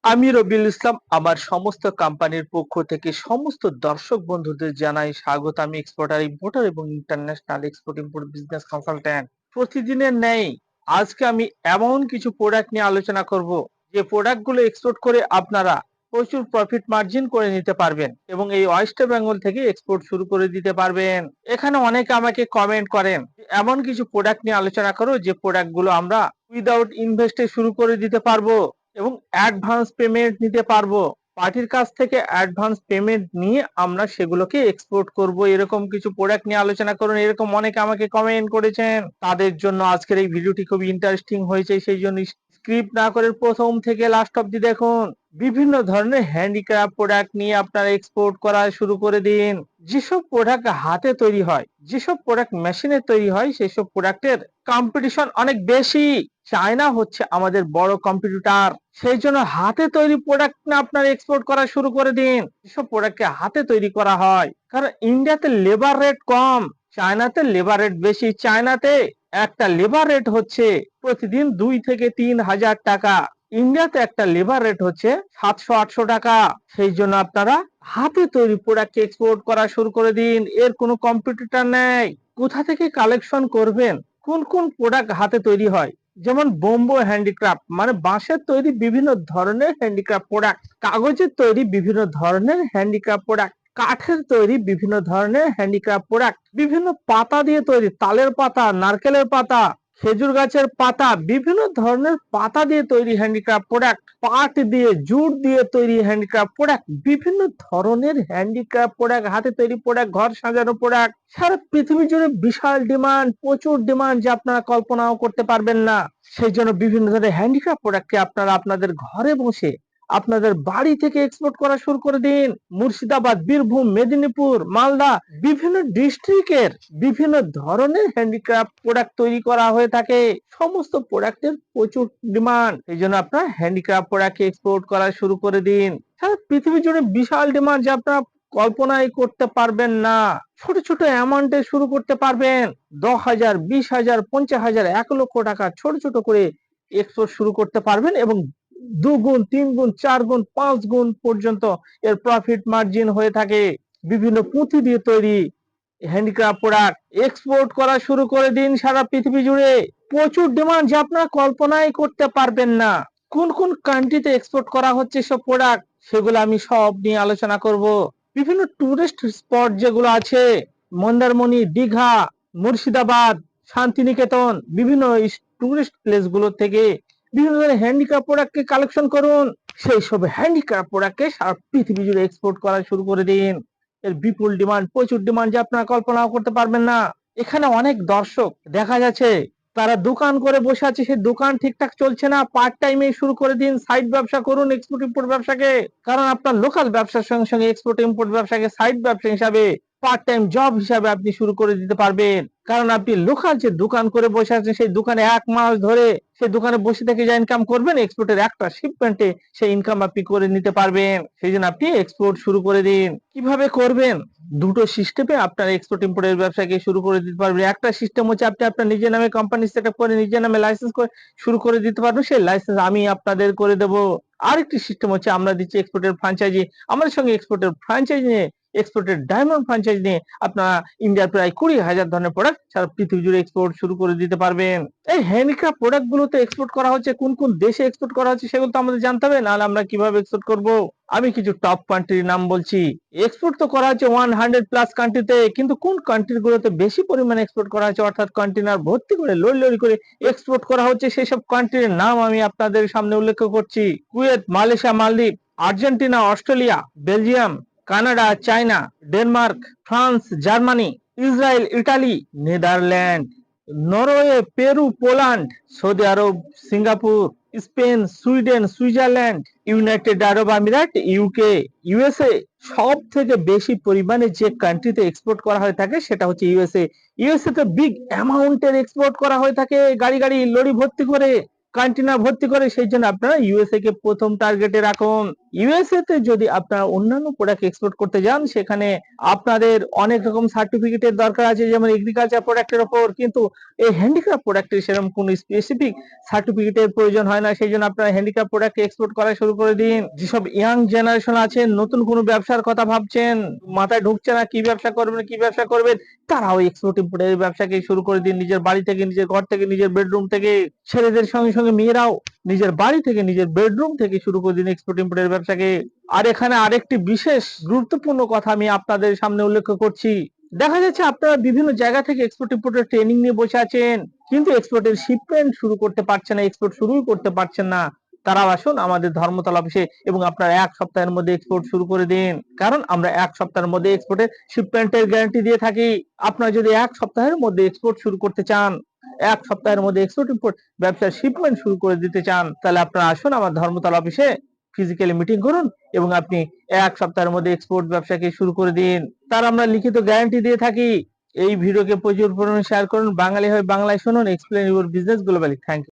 আমি রবিউল ইসলাম। আমার সমস্ত কোম্পানির পক্ষ থেকে সমস্ত দর্শক বন্ধুদের জানাই স্বাগত। আমি এক্সপোর্টার, ইম্পোর্টার এবং international export import business consultant. প্রতিদিনের ন্যায় আজকে আমি এমন কিছু প্রোডাক্ট নিয়ে আলোচনা করব যে প্রোডাক্ট গুলো এক্সপোর্ট করে আপনারা প্রচুর প্রফিট মার্জিন করে নিতে পারবেন এবং এই ওয়েস্ট বেঙ্গল থেকে এক্সপোর্ট শুরু করে দিতে পারবেন। এখানে অনেকে আমাকে কমেন্ট করেন এমন কিছু প্রোডাক্ট নিয়ে আলোচনা করো যে প্রোডাক্ট গুলো আমরা উইদাউট ইনভেস্টে শুরু করে দিতে পারবো এবং অ্যাডভান্স পেমেন্ট নিতে পারবো। পার্টির কাছ থেকে অ্যাডভান্স পেমেন্ট নিয়ে আমরা সেগুলোকে এক্সপোর্ট করব। এরকম কিছু প্রোডাক্ট নিয়ে আলোচনা করুন, এরকম অনেকে আমাকে কমেন্ট করেছেন। তাদের জন্য আজকের এই ভিডিওটি খুব ইন্টারেস্টিং হয়েছে, সেই জন্য স্ক্রিপ্ট না করে প্রথম থেকে লাস্ট অব্দি দেখুন। বিভিন্ন ধরনের হ্যান্ডিক্রাফট প্রোডাক্ট নিয়ে আপনারা এক্সপোর্ট করা শুরু করে দিন। যেসব প্রোডাক্ট হাতে তৈরি হয়, যেসব প্রোডাক্ট মেশিনে তৈরি হয়, সেসব প্রোডাক্টের কম্পিটিশন অনেক বেশি। চায়না হচ্ছে আমাদের বড় কম্পিটিটর। সেই জন্য হাতে তৈরি প্রোডাক্ট না আপনারা এক্সপোর্ট করা শুরু করে দিন। যেসব প্রোডাক্টকে হাতে তৈরি করা হয়, কারণ ইন্ডিয়াতে লেবার রেট কম, চায়নাতে লেবার রেট বেশি। চায়নাতে একটা লেবার রেট হচ্ছে প্রতিদিন 2 থেকে 3 হাজার টাকা। ইন্ডিয়াতে একটা লেবার রেট হচ্ছে 700-800 টাকা। সেই জন্য আপনারা হাতে তৈরি প্রোডাক্ট এক্সপোর্ট করা শুরু করে দিন। এর কোনো কম্পিটিটর নেই। কোথা থেকে কালেকশন করবেন, কোন কোন প্রোডাক্ট হাতে তৈরি হয়, যেমন বোম্বো হ্যান্ডিক্রাফট মানে বাঁশের তৈরি বিভিন্ন ধরনের হ্যান্ডিক্রাফট প্রোডাক্ট, কাগজের তৈরি বিভিন্ন ধরনের হ্যান্ডিক্রাফট প্রোডাক্ট, কাঠের তৈরি বিভিন্ন ধরনের হ্যান্ডিক্রাফট প্রোডাক্ট, বিভিন্ন পাতা দিয়ে তৈরি, তালের পাতা, নারকেলের পাতা, খেজুর গাছের পাতা, বিভিন্ন ধরনের পাতা দিয়ে তৈরি হ্যান্ডিক্রাফট প্রোডাক্ট, পাট দিয়ে, জুট দিয়ে তৈরি হ্যান্ডিক্রাফট প্রোডাক্ট, বিভিন্ন ধরনের হ্যান্ডিক্রাফট প্রোডাক্ট, হাতে তৈরি প্রোডাক্ট, ঘর সাজানো প্রোডাক্ট। সারা পৃথিবী জুড়ে বিশাল ডিমান্ড, প্রচুর ডিমান্ড, যা আপনারা কল্পনাও করতে পারবেন না। সেই জন্য বিভিন্ন ধরনের হ্যান্ডিক্রাফট প্রোডাক্টকে আপনারা আপনাদের ঘরে বসে আপনাদের বাড়ি থেকে এক্সপোর্ট করা শুরু করে দিন। মুর্শিদাবাদ, বীরভূম, মেদিনীপুর, মালদা, বিভিন্ন ডিস্ট্রিক্টের বিভিন্ন ধরনের হ্যান্ডিক্রাফট প্রোডাক্ট তৈরি করা হয়ে থাকে। সমস্ত প্রোডাক্টের প্রচুর ডিমান্ড। এই জন্য আপনারা হ্যান্ডিক্রাফট প্রোডাক্ট এক্সপোর্ট করা শুরু করে দিন। সারা পৃথিবী জুড়ে বিশাল ডিমান্ড, যা আপনারা কল্পনাই করতে পারবেন না। ছোট ছোট অ্যামাউন্টে শুরু করতে পারবেন। 10,000, 20,000, 50,000, 1 লক্ষ টাকা ছোট ছোট করে এক্সপোর্ট শুরু করতে পারবেন এবং 2 গুণ, 3 গুণ, 4 গুণ, 5 গুণ পর্যন্ত এর প্রফিট মার্জিন হয়ে থাকে। বিভিন্ন পুঁতি দিয়ে তৈরি হ্যান্ডিক্রাফট প্রোডাক্ট এক্সপোর্ট করা শুরু করে দিন। সারা পৃথিবী জুড়ে প্রচুর ডিমান্ড, যা আপনারা কল্পনাই করতে পারবেন না। কোন কোন কান্ট্রিতে এক্সপোর্ট করা হচ্ছে সব প্রোডাক্ট, সেগুলো আমি সব নিয়ে আলোচনা করব। বিভিন্ন টুরিস্ট স্পট যেগুলো আছে, মন্দারমণি, দীঘা, মুর্শিদাবাদ, শান্তিনিকেতন, বিভিন্ন টুরিস্ট প্লেস গুলো থেকে বিভিন্ন ধরনের হ্যান্ডিক্রাফট প্রোডাক্টকে কালেকশন করুন। সেই সব হ্যান্ডিক্রাফট প্রোডাক্টকে সারা পৃথিবী জুড়ে এক্সপোর্ট করা শুরু করে দিন। এর বিপুল ডিমান্ড, প্রচুর ডিমান্ড, যা আপনারা কল্পনাও করতে পারবেন না। এখানে অনেক দর্শক দেখা যাচ্ছে তারা দোকান করে বসে আছে, সেই দোকান ঠিকঠাক চলছে না। পার্ট টাইমে শুরু করে দিন, সাইড ব্যবসা করুন এক্সপোর্ট ইম্পোর্ট ব্যবসাকে। কারণ আপনার লোকাল ব্যবসার সঙ্গে সঙ্গে এক্সপোর্ট ইম্পোর্ট ব্যবসাকে সাইড ব্যবসা হিসাবে, পার্ট টাইম জব হিসাবে আপনি শুরু করে দিতে পারবেন। কারণ আপনি লোকাল যে দোকান করে বসে আছেন, সেই দোকানে 1 মাস ধরে সেই দোকানে বসে থেকে যা ইনকাম করবেন, এক্সপোর্টের একটা শিপমেন্টে সেই ইনকাম আপনি করে নিতে পারবেন। সেই জন্য আপনি এক্সপোর্ট শুরু করে দিন। কিভাবে করবেন? দুটো সিস্টেমে আপনার এক্সপোর্ট ইম্পোর্টের ব্যবসাকে শুরু করে দিতে পারবেন। একটা সিস্টেম হচ্ছে আপনি আপনার নিজের নামে কোম্পানি সেট আপ করে নিজের নামে লাইসেন্স করে শুরু করে দিতে পারবেন, সেই লাইসেন্স আমি আপনাদের করে দেবো। আরেকটি সিস্টেম হচ্ছে আমরা দিচ্ছি এক্সপোর্টের ফ্র্যাঞ্চাইজি। আমাদের সঙ্গে এক্সপোর্টের ফ্র্যাঞ্চাইজি নিয়ে, এক্সপোর্টের ডায়মন্ড ফ্র্যাঞ্চাইজি নিয়ে আপনারা ইন্ডিয়ার প্রায় 20,000 ধরনের প্রোডাক্ট সারা পৃথিবী জুড়ে এক্সপোর্ট শুরু করে দিতে পারবেন। এই হ্যান্ডিক্রাফট প্রোডাক্ট গুলোতে এক্সপোর্ট করা হচ্ছে, কোন কোন দেশে এক্সপোর্ট করা হচ্ছে সেগুলো তো আমাদের জানতে হবে, নাহলে আমরা কিভাবে এক্সপোর্ট করব। আমি কিছু টপ কান্ট্রির নাম বলছি। এক্সপোর্ট তো করা হচ্ছে 100+ কান্ট্রিতে, কিন্তু কোন কান্ট্রি গুলোতে বেশি পরিমাণে এক্সপোর্ট করা হচ্ছে, অর্থাৎ কন্টেনার ভর্তি করে লরি লরি করে এক্সপোর্ট করা হচ্ছে, সেই সব কান্ট্রির নাম আমি আপনাদের সামনে উল্লেখ করছি। কুয়েত, মালয়েশিয়া, মালদ্বীপ, Argentina, Australia, Belgium, Canada, China, Denmark, France, Germany, Israel, Italy, Netherland, Norway, Peru, Poland, Saudi Arab, Singapore, Spain, Sweden, Switzerland, United Arab আমিরাত, ইউকে, ইউএসএ। সব থেকে বেশি পরিমাণে যে কান্ট্রিতে এক্সপোর্ট করা হয়ে থাকে সেটা হচ্ছে ইউএসএ। ইউএসএ তে বিগ অ্যামাউন্টের এক্সপোর্ট করা হয়ে থাকে, গাড়ি গাড়ি লরি ভর্তি করে। কন্টেনার ভর্তি করে, সেই জন্য আপনারা ইউএসএ কে প্রথম টার্গেটে রাখুন। ইউএসএ তে যদি আপনারা অন্যান্য প্রোডাক্ট এক্সপোর্ট করতে যান, সেখানে আপনাদের অনেক রকম সার্টিফিকেটের দরকার আছে, যেমন এগ্রিকালচার প্রোডাক্টের উপর, কিন্তু এই হ্যান্ডিক্রাফট প্রোডাক্টের সেরকম কোনো স্পেসিফিক সার্টিফিকেটের প্রয়োজন হয় না। সেই জন্য আপনারা হ্যান্ডিক্রাফট প্রোডাক্ট এক্সপোর্ট করা শুরু করে দিন। যেসব ইয়াং জেনারেশন আছেন, নতুন কোনো ব্যবসার কথা ভাবছেন, মাথায় ঢুকছে না কি ব্যবসা করবেন, তারাও এক্সপোর্ট ইম্পোর্টের ব্যবসাকে শুরু করে দিন। নিজের বাড়ি থেকে, নিজের ঘর থেকে, নিজের বেডরুম থেকে। ছেলেদের সঙ্গে সঙ্গে মেয়েরাও নিজের বাড়ি থেকে, নিজের বেডরুম থেকে শুরু করে দিন এক্সপোর্ট ইম্পোর্টের ব্যবসাকে। আর এখানে আরেকটি বিশেষ গুরুত্বপূর্ণ কথা আমি আপনাদের সামনে উল্লেখ করছি। দেখা যাচ্ছে আপনারা বিভিন্ন জায়গা থেকে এক্সপোর্ট ইম্পোর্টের ট্রেনিং নিয়ে বসে আছেন, কিন্তু এক্সপোর্টের শিপমেন্ট শুরু করতে পারছেন না, এক্সপোর্ট শুরুই করতে পারছেন না। তারা আসুন আমাদের ধর্মতলা অফিসে এবং আপনারা 1 সপ্তাহের মধ্যে এক্সপোর্ট শুরু করে দিন। কারণ আমরা 1 সপ্তাহের মধ্যে এক্সপোর্টের শিপমেন্টের গ্যারান্টি দিয়ে থাকি। আপনারা যদি 1 সপ্তাহের মধ্যে এক্সপোর্ট শুরু করতে চান, 1 সপ্তাহের মধ্যে এক্সপোর্ট ইম্পোর্ট ব্যবসার শিপমেন্ট শুরু করে দিতে চান, তাহলে আপনারা আসুন আমার ধর্মতলা অফিসে, ফিজিক্যালি মিটিং করুন এবং আপনি 1 সপ্তাহের মধ্যে এক্সপোর্ট ব্যবসাকে শুরু করে দিন। তার আমরা লিখিত গ্যারান্টি দিয়ে থাকি। এই ভিডিওকে প্রচুর পরিমাণে শেয়ার করুন। বাঙালি হয়ে বাংলায় শুনুন। Explain your business globally. Thank you.